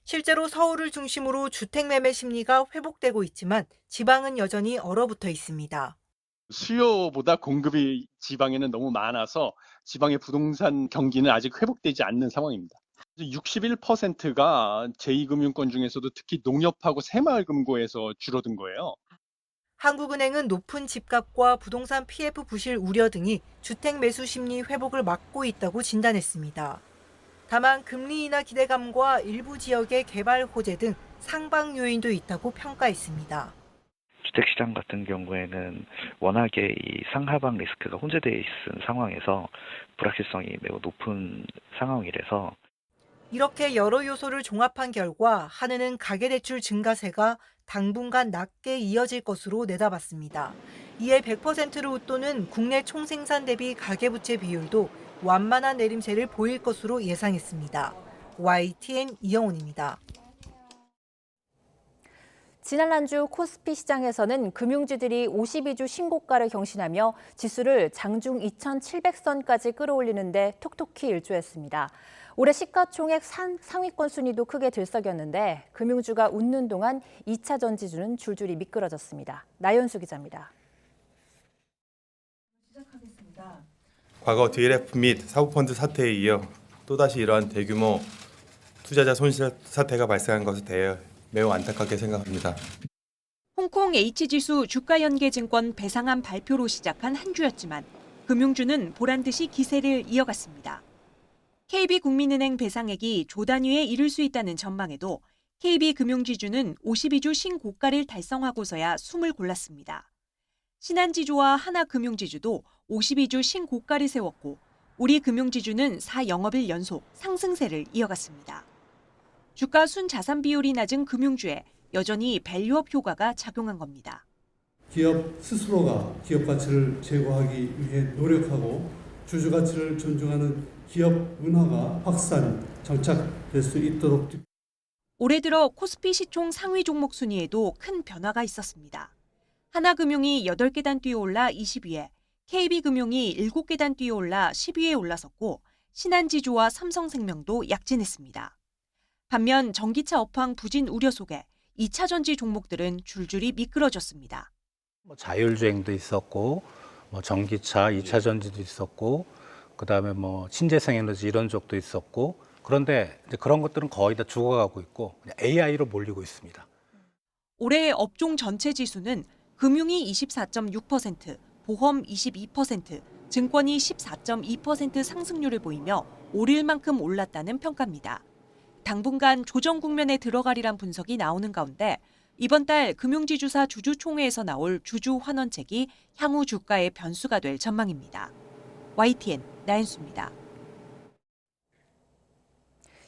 실제로 서울을 중심으로 주택 매매 심리가 회복되고 있지만 지방은 여전히 얼어붙어 있습니다. 수요보다 공급이 지방에는 너무 많아서 지방의 부동산 경기는 아직 회복되지 않는 상황입니다. 61%가 제2금융권 중에서도 특히 농협하고 새마을금고에서 줄어든 거예요. 한국은행은 높은 집값과 부동산 PF 부실 우려 등이 주택 매수 심리 회복을 막고 있다고 진단했습니다. 다만 금리 인하 기대감과 일부 지역의 개발 호재 등 상방 요인도 있다고 평가했습니다. 주택시장 같은 경우에는 워낙에 이 상하방 리스크가 혼재되어 있는 상황에서 불확실성이 매우 높은 상황이라서 이렇게 여러 요소를 종합한 결과 한은은 가계대출 증가세가 당분간 낮게 이어질 것으로 내다봤습니다. 이에 100%를 웃도는 국내 총생산 대비 가계부채 비율도 완만한 내림세를 보일 것으로 예상했습니다. YTN 이영훈입니다. 지난 한 주 코스피 시장에서는 금융주들이 52주 신고가를 경신하며 지수를 장중 2,700선까지 끌어올리는데 톡톡히 일조했습니다. 올해 시가총액 상위권 순위도 크게 들썩였는데 금융주가 웃는 동안 2차 전지주는 줄줄이 미끄러졌습니다. 나연수 기자입니다. 과거 DLF 및 사모펀드 사태에 이어 또다시 이러한 대규모 투자자 손실 사태가 발생한 것에 대해 매우 안타깝게 생각합니다. 홍콩 H지수 주가연계증권 배상한 발표로 시작한 한 주였지만 금융주는 보란듯이 기세를 이어갔습니다. KB국민은행 배상액이 조 단위에 이를 수 있다는 전망에도 KB금융지주는 52주 신고가를 달성하고서야 숨을 골랐습니다. 신한지주와 하나금융지주도 52주 신고가를 세웠고 우리금융지주는 4영업일 연속 상승세를 이어갔습니다. 주가 순자산 비율이 낮은 금융주에 여전히 밸류업 효과가 작용한 겁니다. 기업 스스로가 기업 가치를 제고하기 위해 노력하고 주주 가치를 존중하는 기업 문화가 확산, 정착될 수 있도록. 올해 들어 코스피 시총 상위 종목 순위에도 큰 변화가 있었습니다. 하나금융이 8계단 뛰어올라 20위에, KB금융이 7계단 뛰어올라 10위에 올라섰고 신한지주와 삼성생명도 약진했습니다. 반면 전기차 업황 부진 우려 속에 2차 전지 종목들은 줄줄이 미끄러졌습니다. 자율주행도 있었고 전기차 2차 전지도 있었고 그다음에 신재생에너지 이런 쪽도 있었고 그런데 이제 그런 것들은 거의 다 죽어가고 있고 AI로 몰리고 있습니다. 올해 업종 전체 지수는 금융이 24.6%, 보험 22%, 증권이 14.2% 상승률을 보이며 오를 만큼 올랐다는 평가입니다. 당분간 조정 국면에 들어가리란 분석이 나오는 가운데 이번 달 금융지주사 주주총회에서 나올 주주 환원책이 향후 주가의 변수가 될 전망입니다. YTN 나연수입니다.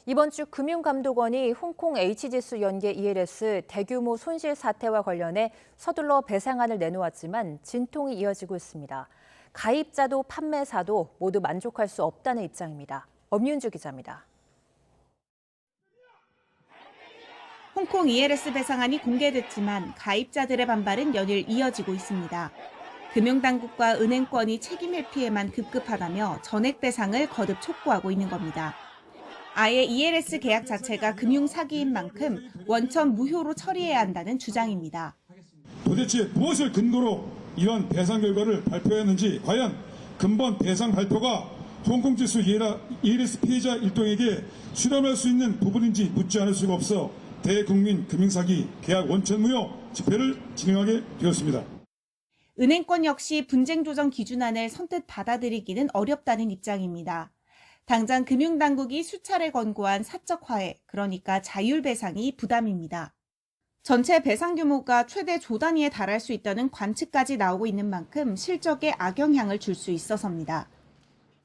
이번 주 금융감독원이 홍콩 H지수 연계 ELS 대규모 손실 사태와 관련해 서둘러 배상안을 내놓았지만 진통이 이어지고 있습니다. 가입자도 판매사도 모두 만족할 수 없다는 입장입니다. 엄윤주 기자입니다. 홍콩 ELS 배상안이 공개됐지만 가입자들의 반발은 연일 이어지고 있습니다. 금융당국과 은행권이 책임 회피에만 급급하다며 전액 배상을 거듭 촉구하고 있는 겁니다. 아예 ELS 계약 자체가 금융사기인 만큼 원천 무효로 처리해야 한다는 주장입니다. 도대체 무엇을 근거로 이런 배상 결과를 발표했는지, 과연 근본 배상 발표가 홍콩 지수 ELS 피해자 일동에게 수렴할 수 있는 부분인지 묻지 않을 수가 없어 대국민 금융사기 계약 원천무효 집회를 진행하게 되었습니다. 은행권 역시 분쟁 조정 기준안을 선뜻 받아들이기는 어렵다는 입장입니다. 당장 금융당국이 수차례 권고한 사적 화해, 그러니까 자율배상이 부담입니다. 전체 배상 규모가 최대 조 단위에 달할 수 있다는 관측까지 나오고 있는 만큼 실적에 악영향을 줄 수 있어서입니다.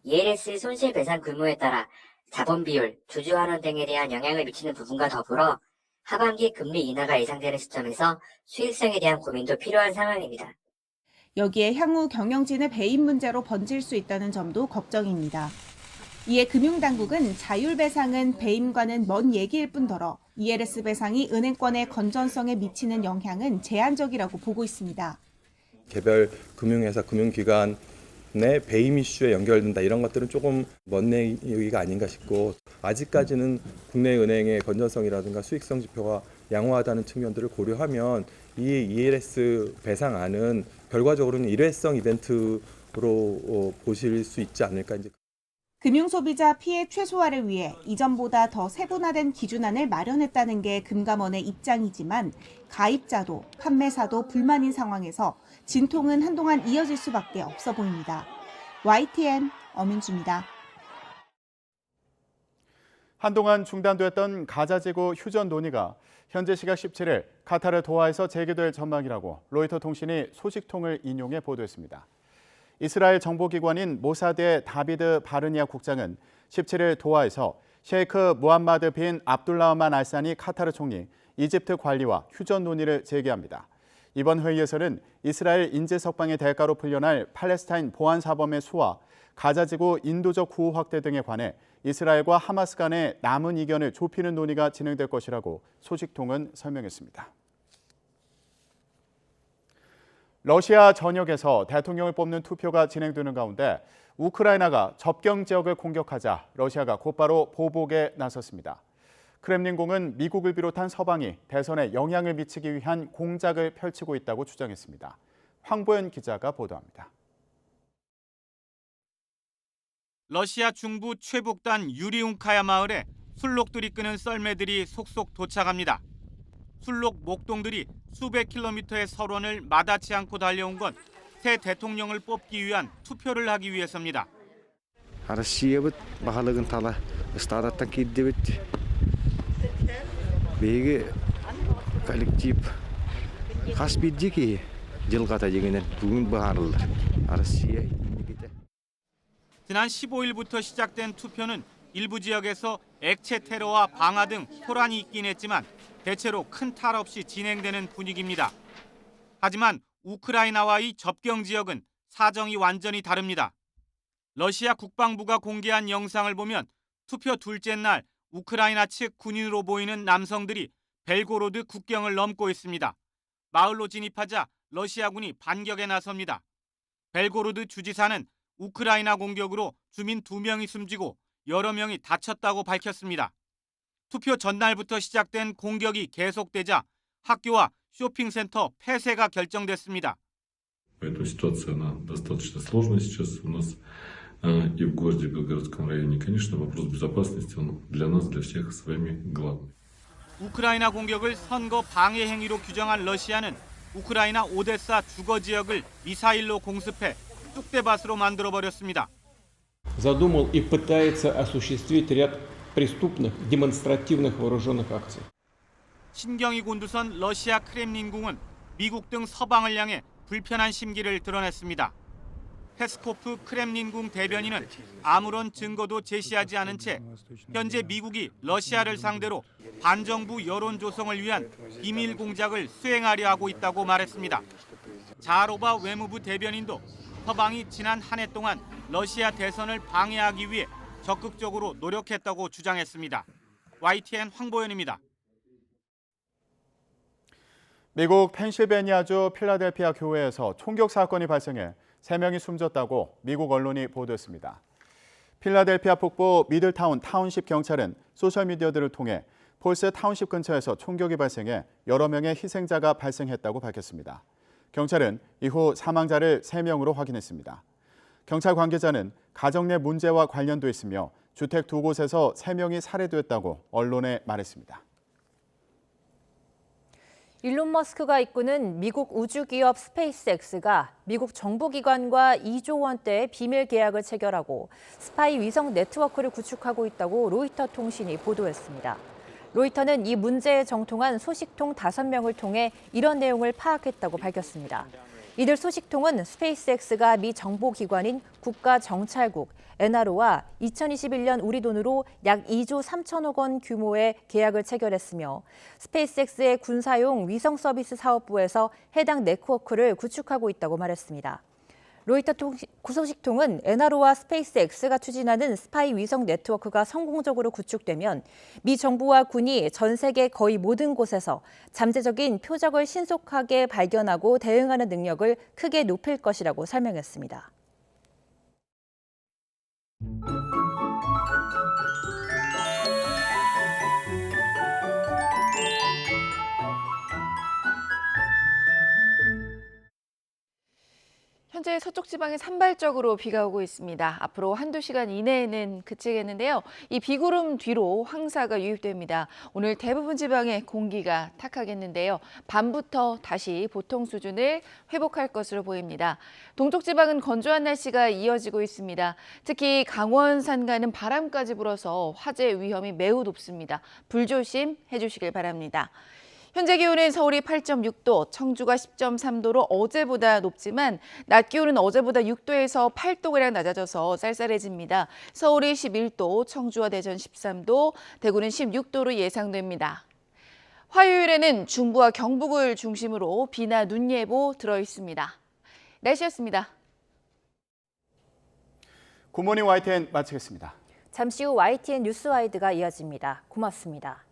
ELS 손실배상 규모에 따라 자본 비율, 주주환원 등에 대한 영향을 미치는 부분과 더불어 하반기 금리 인하가 예상되는 시점에서 수익성에 대한 고민도 필요한 상황입니다. 여기에 향후 경영진의 배임 문제로 번질 수 있다는 점도 걱정입니다. 이에 금융당국은 자율배상은 배임과는 먼 얘기일 뿐더러 ELS 배상이 은행권의 건전성에 미치는 영향은 제한적이라고 보고 있습니다. 개별 금융회사, 금융기관의 배임 이슈에 연결된다, 이런 것들은 조금 먼 얘기가 아닌가 싶고, 아직까지는 국내 은행의 건전성이라든가 수익성 지표가 양호하다는 측면들을 고려하면 이 ELS 배상안은 결과적으로는 일회성 이벤트로 보실 수 있지 않을까. 금융소비자 피해 최소화를 위해 이전보다 더 세분화된 기준안을 마련했다는 게 금감원의 입장이지만 가입자도 판매사도 불만인 상황에서 진통은 한동안 이어질 수밖에 없어 보입니다. YTN 엄윤주입니다. 한동안 중단됐던 가자지구 휴전 논의가 현재 시각 17일 카타르 도하에서 재개될 전망이라고 로이터 통신이 소식통을 인용해 보도했습니다. 이스라엘 정보기관인 모사드의 다비드 바르니아 국장은 17일 도하에서 셰이크 무함마드 빈 압둘라흐만 알사니 카타르 총리, 이집트 관리와 휴전 논의를 재개합니다. 이번 회의에서는 이스라엘 인재 석방의 대가로 풀려날 팔레스타인 보안 사범의 수와 가자지구 인도적 구호 확대 등에 관해 이스라엘과 하마스 간의 남은 이견을 좁히는 논의가 진행될 것이라고 소식통은 설명했습니다. 러시아 전역에서 대통령을 뽑는 투표가 진행되는 가운데 우크라이나가 접경 지역을 공격하자 러시아가 곧바로 보복에 나섰습니다. 크렘린궁은 미국을 비롯한 서방이 대선에 영향을 미치기 위한 공작을 펼치고 있다고 주장했습니다. 황보연 기자가 보도합니다. 러시아 중부 최북단 유리웅카야 마을에 술록들이 끄는 썰매들이 속속 도착합니다. 술록 목동들이 수백 킬로미터의 설원을 마다치 않고 달려온 건 새 대통령을 뽑기 위한 투표를 하기 위해서입니다. Россиябыт баһалыгын тала стадаттан киддебит. Беги коллектив хас биддики жылгата дегенен бүгүн баарылды. Россия 지난 15일부터 시작된 투표는 일부 지역에서 액체 테러와 방화 등 소란이 있긴 했지만 대체로 큰 탈 없이 진행되는 분위기입니다. 하지만 우크라이나와의 접경 지역은 사정이 완전히 다릅니다. 러시아 국방부가 공개한 영상을 보면 투표 둘째 날 우크라이나 측 군인으로 보이는 남성들이 벨고로드 국경을 넘고 있습니다. 마을로 진입하자 러시아군이 반격에 나섭니다. 벨고로드 주지사는 우크라이나 공격으로 주민 2명이 숨지고 여러 명이 다쳤다고 밝혔습니다. 투표 전날부터 시작된 공격이 계속되자 학교와 쇼핑센터 폐쇄가 결정됐습니다. Поэтому ситуация она достаточно сложная сейчас у нас и в городе Белгородском районе. Конечно, вопрос безопасности он для нас, для всех с вами главный. 우크라이나 공격을 선거 방해 행위로 규정한 러시아는 우크라이나 오데사 주거 지역을 미사일로 공습해 쑥대밭으로 만들어 버렸습니다. Задумал и пытается осуществить ряд преступных демонстративных вооруженных акций. 신경이 곤두선 러시아 크렘린궁은 미국 등 서방을 향해 불편한 심기를 드러냈습니다. 페스코프 크렘린궁 대변인은 아무런 증거도 제시하지 않은 채 현재 미국이 러시아를 상대로 반정부 여론 조성을 위한 비밀 공작을 수행하려 하고 있다고 말했습니다. 자하로바 외무부 대변인도 서방이 지난 한 해 동안 러시아 대선을 방해하기 위해 적극적으로 노력했다고 주장했습니다. YTN 황보연입니다. 미국 펜실베니아주 필라델피아 교회에서 총격 사건이 발생해 3명이 숨졌다고 미국 언론이 보도했습니다. 필라델피아 북부 미들타운 타운십 경찰은 소셜미디어들을 통해 폴스 타운십 근처에서 총격이 발생해 여러 명의 희생자가 발생했다고 밝혔습니다. 경찰은 이후 사망자를 3명으로 확인했습니다. 경찰 관계자는 가정 내 문제와 관련도 있으며 주택 두 곳에서 3명이 살해됐다고 언론에 말했습니다. 일론 머스크가 이끄는 미국 우주기업 스페이스X가 미국 정부기관과 2조 원대의 비밀 계약을 체결하고 스파이 위성 네트워크를 구축하고 있다고 로이터 통신이 보도했습니다. 로이터는 이 문제에 정통한 소식통 5명을 통해 이런 내용을 파악했다고 밝혔습니다. 이들 소식통은 스페이스X가 미 정보기관인 국가정찰국 NRO와 2021년 우리 돈으로 약 2조 3천억 원 규모의 계약을 체결했으며 스페이스X의 군사용 위성 서비스 사업부에서 해당 네트워크를 구축하고 있다고 말했습니다. 로이터 소식통은 NRO와 스페이스X가 추진하는 스파이 위성 네트워크가 성공적으로 구축되면 미 정부와 군이 전 세계 거의 모든 곳에서 잠재적인 표적을 신속하게 발견하고 대응하는 능력을 크게 높일 것이라고 설명했습니다. 현재 서쪽 지방에 산발적으로 비가 오고 있습니다. 앞으로 한두 시간 이내에는 그치겠는데요. 이 비구름 뒤로 황사가 유입됩니다. 오늘 대부분 지방에 공기가 탁하겠는데요. 밤부터 다시 보통 수준을 회복할 것으로 보입니다. 동쪽 지방은 건조한 날씨가 이어지고 있습니다. 특히 강원 산간은 바람까지 불어서 화재 위험이 매우 높습니다. 불조심해 주시길 바랍니다. 현재 기온은 서울이 8.6도, 청주가 10.3도로 어제보다 높지만 낮 기온은 어제보다 6도에서 8도가량 낮아져서 쌀쌀해집니다. 서울이 11도, 청주와 대전 13도, 대구는 16도로 예상됩니다. 화요일에는 중부와 경북을 중심으로 비나 눈 예보 들어 있습니다. 날씨였습니다. 굿모닝 YTN 마치겠습니다. 잠시 후 YTN 뉴스와이드가 이어집니다. 고맙습니다.